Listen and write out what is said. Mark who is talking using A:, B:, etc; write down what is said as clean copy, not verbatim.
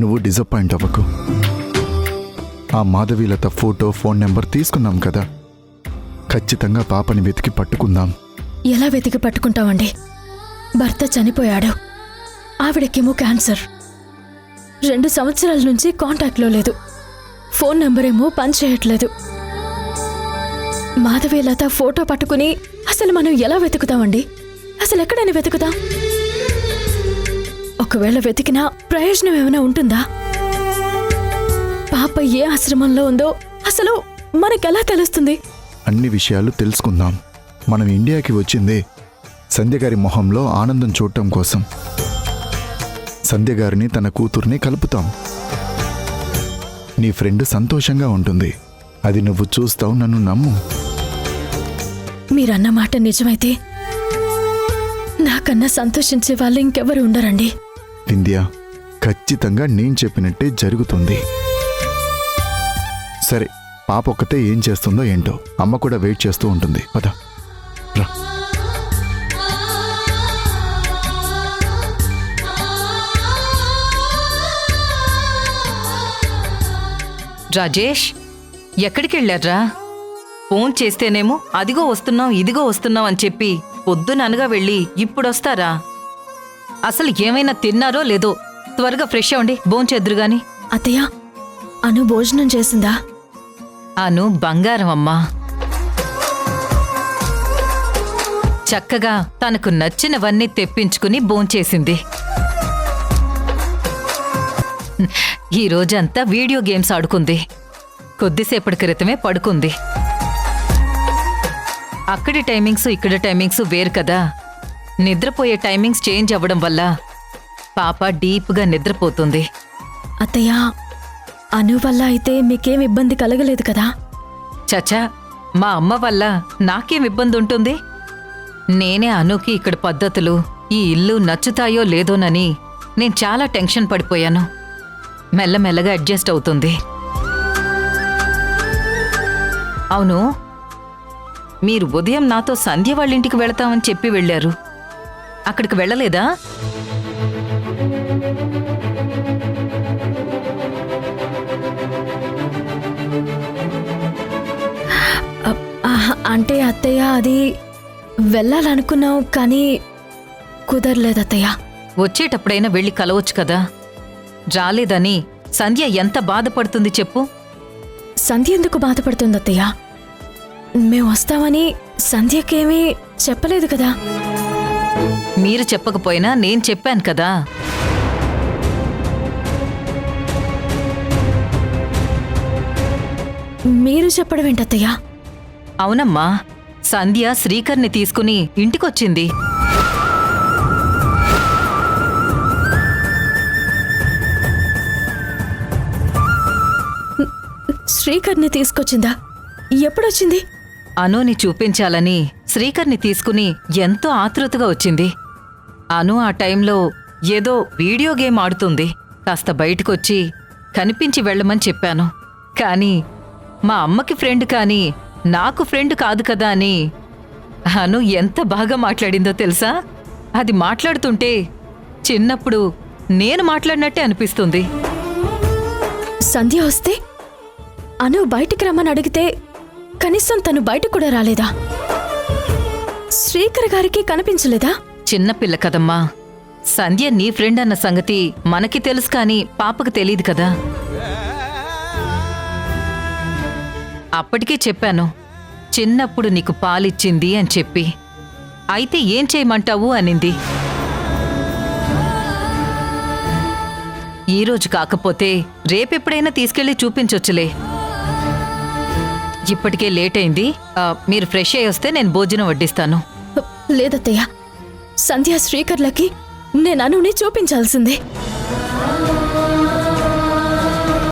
A: నువ్వు డిసప్పాయింట్ అవ్వకు. ఆ మాధవీలత ఫోటో, ఫోన్ నెంబర్ తీసుకున్నాం కదా, ఖచ్చితంగా పాపని వెతికి పట్టుకుందాం.
B: ఎలా వెతికి పట్టుకుంటామండి? భర్త చనిపోయాడు, ఆవిడకేమో క్యాన్సర్, 2 సంవత్సరాల నుంచి కాంటాక్ట్లో లేదు, ఫోన్ నెంబరేమో పనిచేయట్లేదు. మాధవీలత ఫోటో పట్టుకుని అసలు మనం ఎలా వెతుకుతామండి? అసలు ఎక్కడైనా వెతుకుతాం? ఒకవేళ వెతికినా ప్రయోజనం ఏమైనా ఉంటుందా? పాప ఏ ఆశ్రమంలో ఉందో అసలు మనకెలా తెలుస్తుంది?
A: అన్ని విషయాలు తెలుసుకుందాం. మనం ఇండియాకి వచ్చిందే సంధ్యగారి మొహంలో ఆనందం చూడటం కోసం. సంధ్యగారిని తన కూతుర్ని కలుపుతాం. నీ ఫ్రెండ్ సంతోషంగా ఉంటుంది, అది నువ్వు చూస్తావు, నన్ను నమ్ము.
B: మీరన్న మాట నిజమైతే నాకన్నా సంతోషించే వాళ్ళు ఇంకెవరు ఉండరండి.
A: వింధ్య, ఖచ్చితంగా నేను చెప్పినట్టే జరుగుతుంది. సరే, పాప ఒక్కతే ఏం చేస్తుందో ఏంటో, అమ్మ కూడా వెయిట్ చేస్తూ ఉంటుంది. పద రా.
C: రాజేష్, ఎక్కడికి వెళ్ళారా? ఫోన్ చేస్తేనేమో అదిగో వస్తున్నాం, ఇదిగో వస్తున్నాం అని చెప్పి పొద్దుననగా వెళ్ళి ఇప్పుడొస్తారా? అసలు ఏమైనా తిన్నారో లేదో? త్వరగా ఫ్రెష్ అవ్వండి, భోంచేద్దురు గాని.
B: అత్తయ్య, అను భోజనం చేసిందా?
C: అను బంగారం అమ్మా. చక్కగా తనకు నచ్చినవన్నీ తెప్పించుకుని భోంచేసింది. ఈ రోజంతా వీడియో గేమ్స్ ఆడుకుంది. కొద్దిసేపటి క్రితమే పడుకుంది. అక్కడి టైమింగ్స్ ఇక్కడ టైమింగ్స్ వేరు కదా, నిద్రపోయే టైమింగ్స్ చేంజ్ అవ్వడం వల్ల పాప డీప్గా నిద్రపోతుంది.
B: అత్తయ్య, అను వల్ల అయితే మీకేం ఇబ్బంది కలగలేదు కదా?
C: చచా, మా అమ్మ వల్ల నాకేం ఇబ్బంది ఉంటుంది? నేనే అనుకి ఇక్కడ పద్ధతులు, ఈ ఇల్లు నచ్చుతాయో లేదోనని నేను చాలా టెన్షన్ పడిపోయాను. మెల్లమెల్లగా అడ్జస్ట్ అవుతుంది. అవును, మీరు ఉదయం నాతో సంధ్య వాళ్ళింటికి వెళతామని చెప్పి వెళ్ళారు, అక్కడికి వెళ్ళలేదా?
B: అంటే అత్తయ్య, అది వెళ్ళాలనుకున్నాం కానీ కుదరలేదు అత్తయ్య.
C: వచ్చేటప్పుడైనా వెళ్ళి కలవచ్చు కదా. రాలేదని సంధ్య ఎంత బాధపడుతుంది చెప్పు.
B: సంధ్య ఎందుకు బాధపడుతుంది అత్తయ్య? మేము వస్తామని సంధ్యకేమీ చెప్పలేదు కదా.
C: మీరు చెప్పకపోయినా నేను చెప్పాను కదా.
B: మీరు చెప్పడం ఏంటత్తయ్య?
C: అవునమ్మా, సంధ్య శ్రీకర్ని తీసుకుని ఇంటికొచ్చింది.
B: శ్రీకర్ని తీసుకొచ్చిందా? ఎప్పుడొచ్చింది?
C: అనుని చూపించాలని శ్రీకర్ని తీసుకుని ఎంతో ఆతృతగా వచ్చింది. అను ఆ టైంలో ఏదో వీడియో గేమ్ ఆడుతుంది. కాస్త బయటకొచ్చి కనిపించి వెళ్ళమని చెప్పాను. కానీ మా అమ్మకి ఫ్రెండ్ కానీ నాకు ఫ్రెండ్ కాదు కదా అని అను ఎంత బాగా మాట్లాడిందో తెలుసా? అది మాట్లాడుతుంటే చిన్నప్పుడు నేను మాట్లాడినట్టే అనిపిస్తుంది.
B: సంధ్య వస్తే అను బయటికి రమ్మని అడిగితే కనీసం తను బయటకు కూడా రాలేదా? శ్రీకర్ గారికి కనిపించలేదా?
C: చిన్నపిల్ల కదమ్మా. సంధ్య నీ ఫ్రెండ్ అన్న సంగతి మనకి తెలుసు కానీ పాపకు తెలీదు కదా. అప్పటికే చెప్పాను, చిన్నప్పుడు నీకు పాలిచ్చింది అని చెప్పి. అయితే ఏం చేయమంటావు అనింది. ఈరోజు కాకపోతే రేపెప్పుడైనా తీసుకెళ్లి చూపించొచ్చులే. ఇప్పటికే లేట్ అయింది. మీరు ఫ్రెష్ అయ్యి వస్తే నేను భోజనం వడ్డిస్తాను.
B: లేదత్తయ్య, సంధ్య శ్రీకర్లకి నేను అనుని చూపించాల్సిందే.